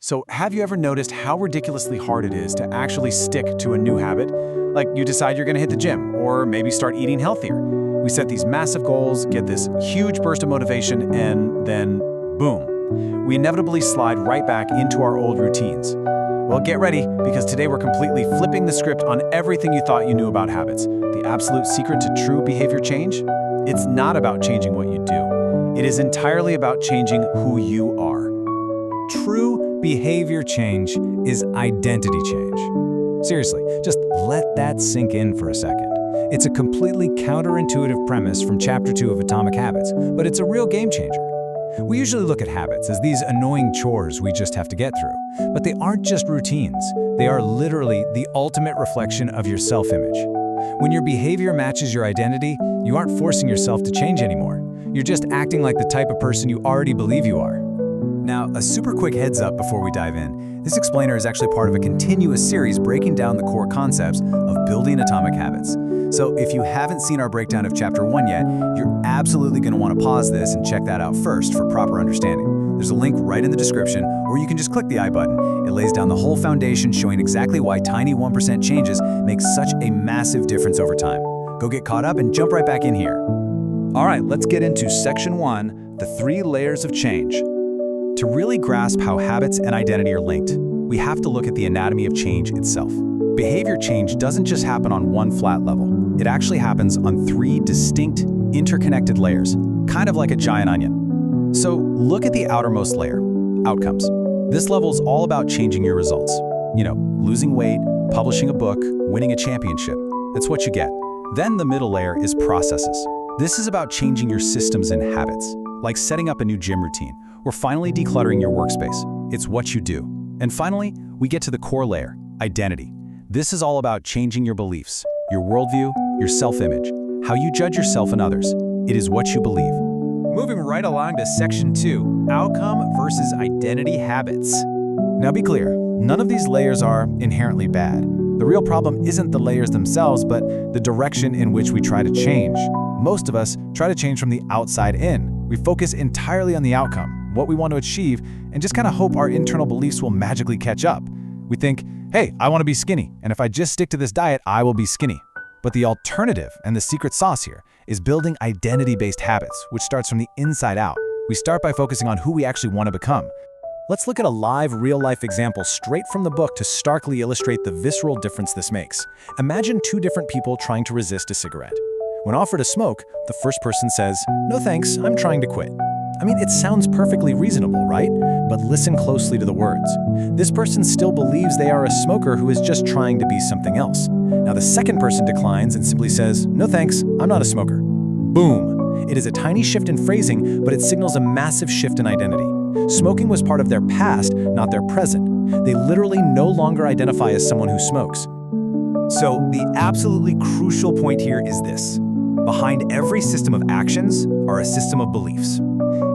So have you ever noticed how ridiculously hard it is to actually stick to a new habit? Like you decide you're gonna hit the gym, or maybe start eating healthier. We set these massive goals, get this huge burst of motivation, and then boom. We inevitably slide right back into our old routines. Well, get ready, because today we're completely flipping the script on everything you thought you knew about habits. The absolute secret to true behavior change? It's not about changing what you do. It is entirely about changing who you are. True behavior change is identity change. Seriously, just let that sink in for a second. It's a completely counterintuitive premise from Chapter 2 of Atomic Habits, but it's a real game changer. We usually look at habits as these annoying chores we just have to get through, but they aren't just routines. They are literally the ultimate reflection of your self-image. When your behavior matches your identity, you aren't forcing yourself to change anymore. You're just acting like the type of person you already believe you are. Now, a super quick heads up before we dive in. This explainer is actually part of a continuous series breaking down the core concepts of building atomic habits. So if you haven't seen our breakdown of Chapter 1 yet, you're absolutely going to want to pause this and check that out first for proper understanding. There's a link right in the description, or you can just click the I button. It lays down the whole foundation showing exactly why tiny 1% changes make such a massive difference over time. Go get caught up and jump right back in here. All right, let's get into Section 1, the 3 layers of change. To really grasp how habits and identity are linked, we have to look at the anatomy of change itself. Behavior change doesn't just happen on one flat level. It actually happens on 3 distinct, interconnected layers, kind of like a giant onion. So look at the outermost layer, outcomes. This level is all about changing your results. You know, losing weight, publishing a book, winning a championship. That's what you get. Then the middle layer is processes. This is about changing your systems and habits, like setting up a new gym routine, or finally decluttering your workspace. It's what you do. And finally, we get to the core layer, identity. This is all about changing your beliefs, your worldview, your self-image, how you judge yourself and others. It is what you believe. Moving right along to Section 2, outcome versus identity habits. Now be clear, none of these layers are inherently bad. The real problem isn't the layers themselves, but the direction in which we try to change. Most of us try to change from the outside in. We focus entirely on the outcome, what we want to achieve, and just kind of hope our internal beliefs will magically catch up. We think, hey, I want to be skinny, and if I just stick to this diet, I will be skinny. But the alternative and the secret sauce here is building identity-based habits, which starts from the inside out. We start by focusing on who we actually want to become. Let's look at a live, real-life example straight from the book to starkly illustrate the visceral difference this makes. Imagine 2 different people trying to resist a cigarette. When offered a smoke, the first person says, "No thanks, I'm trying to quit." I mean, it sounds perfectly reasonable, right? But listen closely to the words. This person still believes they are a smoker who is just trying to be something else. Now the second person declines and simply says, "No thanks, I'm not a smoker." Boom! It is a tiny shift in phrasing, but it signals a massive shift in identity. Smoking was part of their past, not their present. They literally no longer identify as someone who smokes. So the absolutely crucial point here is this. Behind every system of actions are a system of beliefs.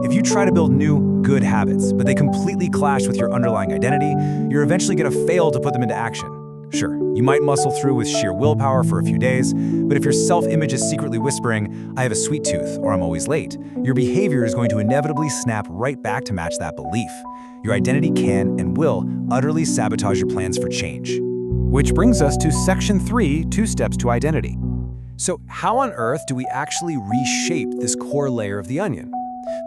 If you try to build new, good habits, but they completely clash with your underlying identity, you're eventually going to fail to put them into action. Sure, you might muscle through with sheer willpower for a few days, but if your self-image is secretly whispering, "I have a sweet tooth," or "I'm always late," your behavior is going to inevitably snap right back to match that belief. Your identity can and will utterly sabotage your plans for change. Which brings us to Section 3, 2 steps to identity. So how on earth do we actually reshape this core layer of the onion?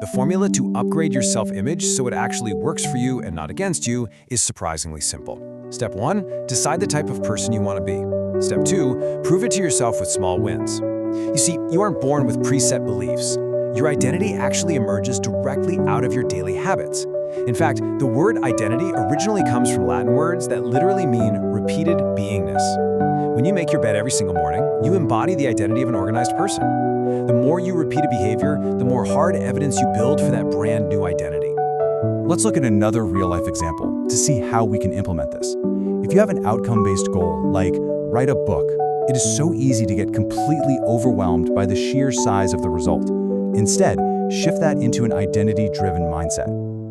The formula to upgrade your self-image so it actually works for you and not against you is surprisingly simple. Step 1, decide the type of person you want to be. Step 2, prove it to yourself with small wins. You see, you aren't born with preset beliefs. Your identity actually emerges directly out of your daily habits. In fact, the word identity originally comes from Latin words that literally mean repeated beingness. When you make your bed every single morning, you embody the identity of an organized person. The more you repeat a behavior, the more hard evidence you build for that brand new identity. Let's look at another real-life example to see how we can implement this. If you have an outcome-based goal, like write a book, it is so easy to get completely overwhelmed by the sheer size of the result. Instead, shift that into an identity-driven mindset.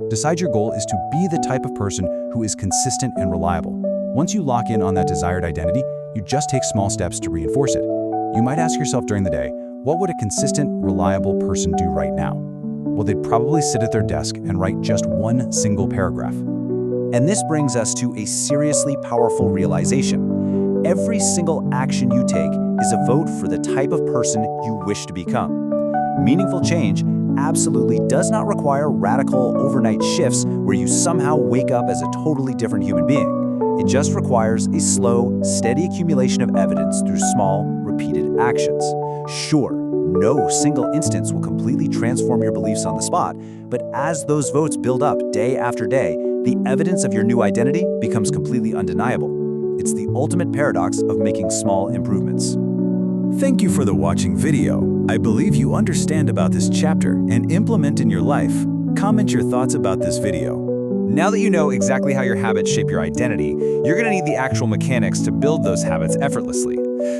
Decide your goal is to be the type of person who is consistent and reliable. Once you lock in on that desired identity, you just take small steps to reinforce it. You might ask yourself during the day, what would a consistent, reliable person do right now? Well, they'd probably sit at their desk and write just one single paragraph. And this brings us to a seriously powerful realization. Every single action you take is a vote for the type of person you wish to become. Meaningful change absolutely does not require radical overnight shifts where you somehow wake up as a totally different human being. It just requires a slow, steady accumulation of evidence through small, repeated actions. Sure, no single instance will completely transform your beliefs on the spot, but as those votes build up day after day, the evidence of your new identity becomes completely undeniable. It's the ultimate paradox of making small improvements. Thank you for the watching video. I believe you understand about this chapter and implement in your life. Comment your thoughts about this video. Now that you know exactly how your habits shape your identity, you're going to need the actual mechanics to build those habits effortlessly.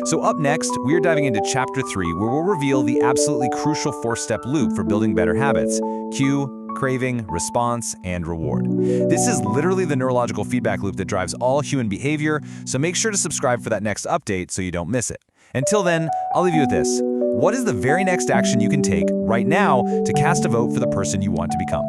So up next, we are diving into Chapter 3, where we'll reveal the absolutely crucial 4-step loop for building better habits: cue, craving, response, and reward. This is literally the neurological feedback loop that drives all human behavior, so make sure to subscribe for that next update so you don't miss it. Until then, I'll leave you with this. What is the very next action you can take right now to cast a vote for the person you want to become?